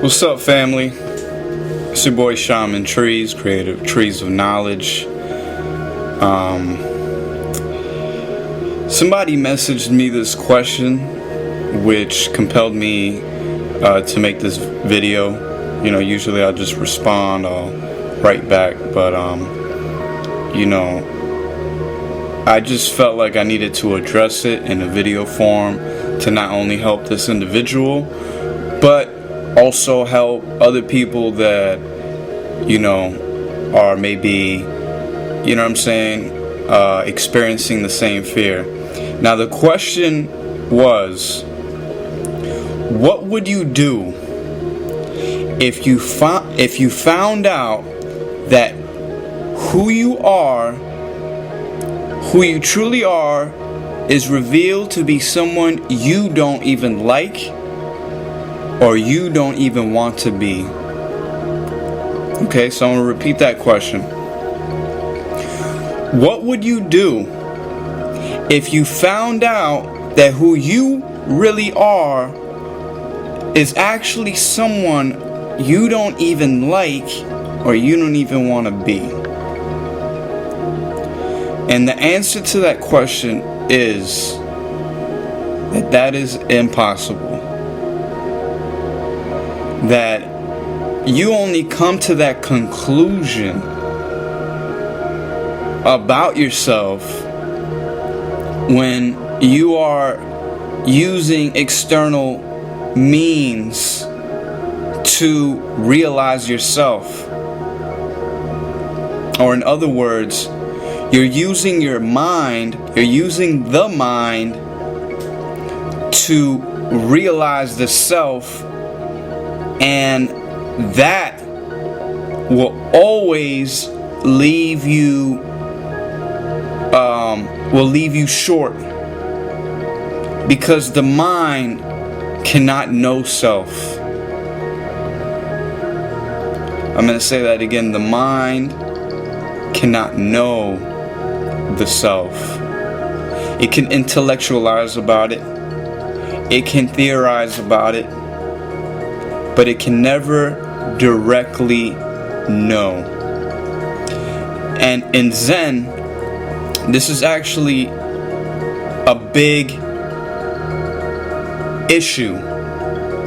What's up, family? It's your boy Shaman Treez, creator of Treez of Knowledge. Somebody messaged me this question, which compelled me to make this video. You know, usually I'll just respond, I'll write back, but I just felt like I needed to address it in a video form to not only help this individual, but also help other people that, are maybe, experiencing the same fear. Now, the question was, what would you do if you found out that who you truly are, is revealed to be someone you don't even like or you don't even want to be? Okay, so I'm going to repeat that question. What would you do if you found out that who you really are is actually someone you don't even like or you don't even want to be? And the answer to that question is that is impossible. That you only come to that conclusion about yourself when you are using external means to realize yourself. Or in other words, you're using your mind, you're using the mind to realize the self, and that will always leave you short, because the mind cannot know self. I'm going to say that again. The mind cannot know the self. It can intellectualize about it. It can theorize about it. But it can never directly know. And in Zen, this is actually a big issue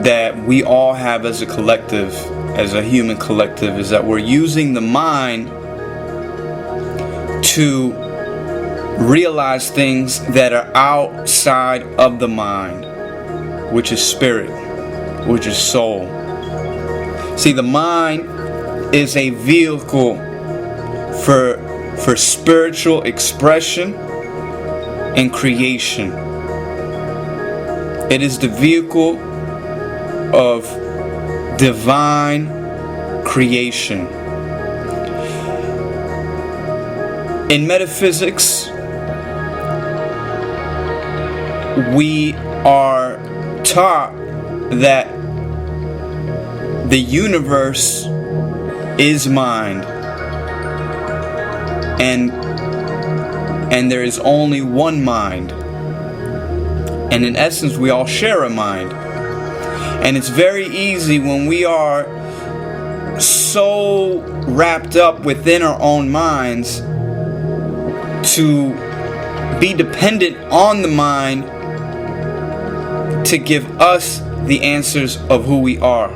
that we all have as a collective, as a human collective, is that we're using the mind to realize things that are outside of the mind, which is spirit, which is soul. See, the mind is a vehicle for spiritual expression and creation. It is the vehicle of divine creation. In metaphysics, we are taught that the universe is mind, and there is only one mind, and in essence we all share a mind. And it's very easy when we are so wrapped up within our own minds to be dependent on the mind to give us the answers of who we are.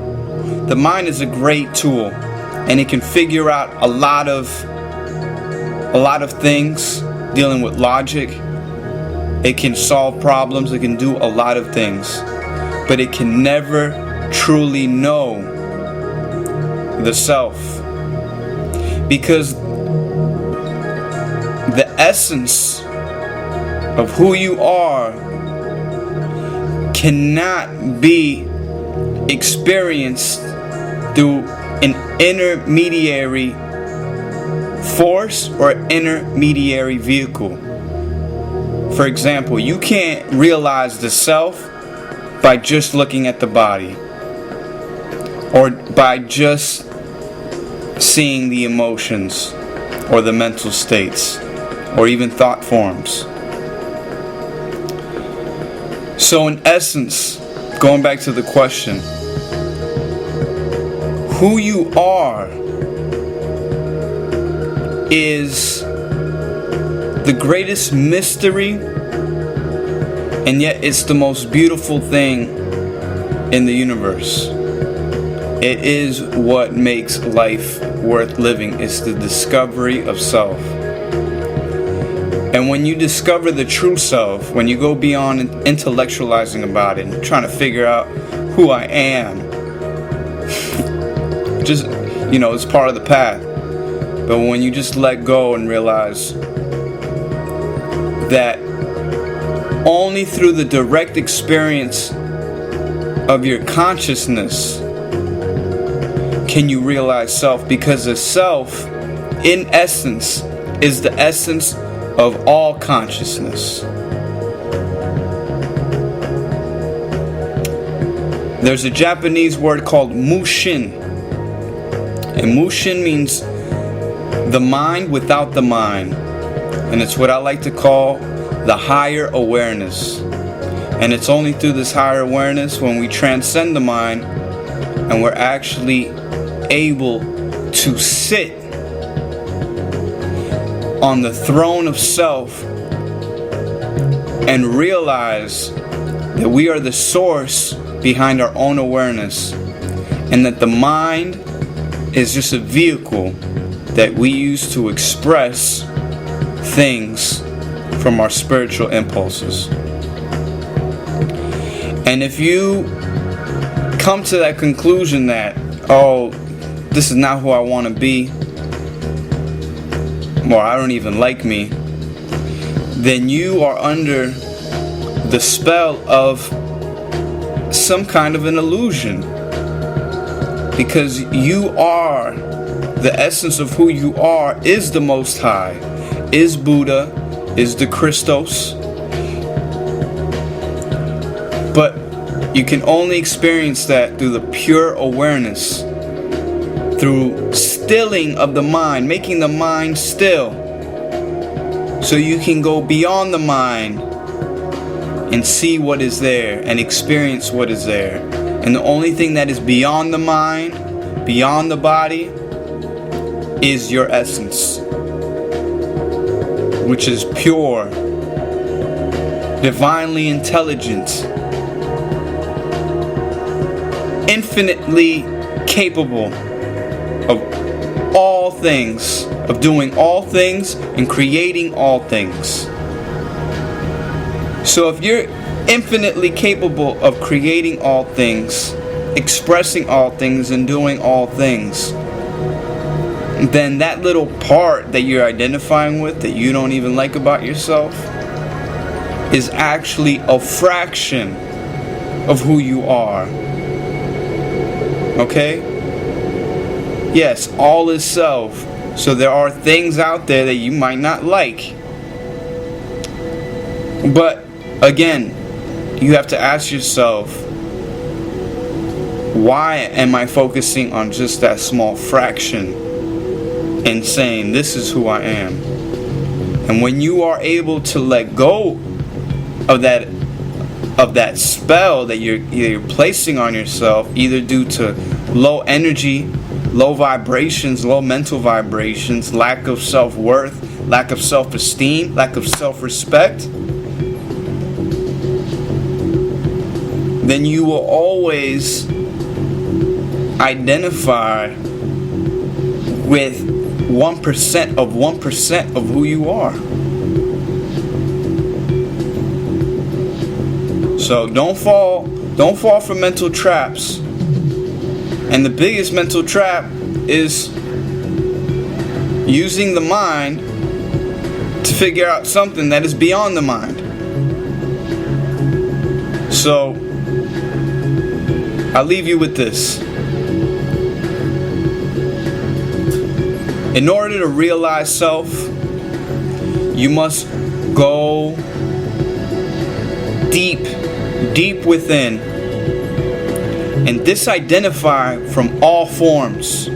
The mind is a great tool, and it can figure out a lot of things dealing with logic. It can solve problems, it can do a lot of things, but it can never truly know the self, because the essence of who you are cannot be experienced through an intermediary force or intermediary vehicle. For example, you can't realize the self by just looking at the body, or by just seeing the emotions or the mental states or even thought forms. So in essence, going back to the question, who you are is the greatest mystery, and yet it's the most beautiful thing in the universe. It is what makes life worth living. It's the discovery of self. And when you discover the true self, when you go beyond intellectualizing about it and trying to figure out who I am, just, it's part of the path. But when you just let go and realize that only through the direct experience of your consciousness can you realize self, because the self, in essence, is the essence of all consciousness. There's a Japanese word called mushin. And mushin means the mind without the mind. And it's what I like to call the higher awareness. And it's only through this higher awareness, when we transcend the mind and we're actually able to sit on the throne of self and realize that we are the source behind our own awareness, and that the mind is just a vehicle that we use to express things from our spiritual impulses. And if you come to that conclusion that, this is not who I want to be, or I don't even like me, then you are under the spell of some kind of an illusion. Because you are, the essence of who you are is the Most High, is Buddha, is the Christos. But you can only experience that through the pure awareness, through stilling of the mind, making the mind still, so you can go beyond the mind and see what is there and experience what is there. And the only thing that is beyond the mind, beyond the body, is your essence, which is pure, divinely intelligent, infinitely capable of all things, of doing all things and creating all things. So if you're infinitely capable of creating all things, expressing all things, and doing all things, then that little part that you're identifying with, that you don't even like about yourself, is actually a fraction of who you are. Okay? Yes, all is self. So there are things out there that you might not like. But again, you have to ask yourself, why am I focusing on just that small fraction and saying this is who I am? And when you are able to let go of that spell that you're placing on yourself, either due to low energy, low vibrations, low mental vibrations, lack of self-worth, lack of self-esteem, lack of self-respect, then you will always identify with 1% of 1% of who you are. So don't fall for mental traps. And the biggest mental trap is using the mind to figure out something that is beyond the mind. So I'll leave you with this. In order to realize self, you must go deep within and disidentify from all forms,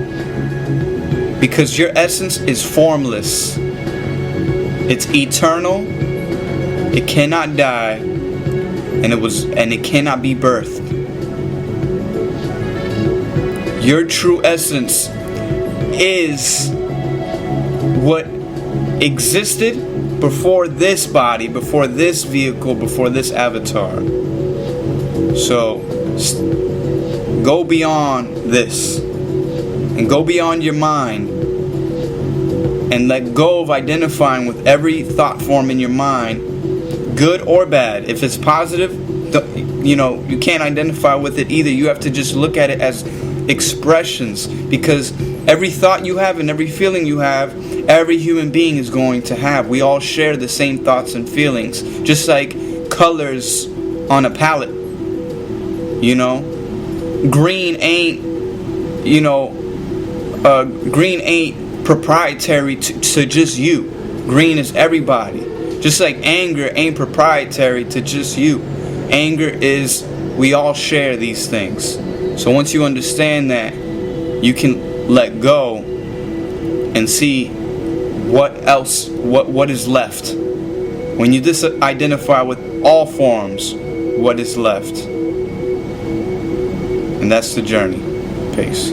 because your essence is formless. It's eternal. It cannot die, and it cannot be birthed. Your true essence is what existed before this body, before this vehicle, before this avatar. So go beyond this and go beyond your mind and let go of identifying with every thought form in your mind, good or bad. If it's positive, you can't identify with it either. You have to just look at it as expressions, because every thought you have and every feeling you have, every human being is going to have. We all share the same thoughts and feelings, just like colors on a palette. Green ain't proprietary to just you. Green is everybody. Just like anger ain't proprietary to just you. Anger is, we all share these things. So once you understand that, you can let go and see what else, what is left. When you identify with all forms, what is left. And that's the journey. Peace.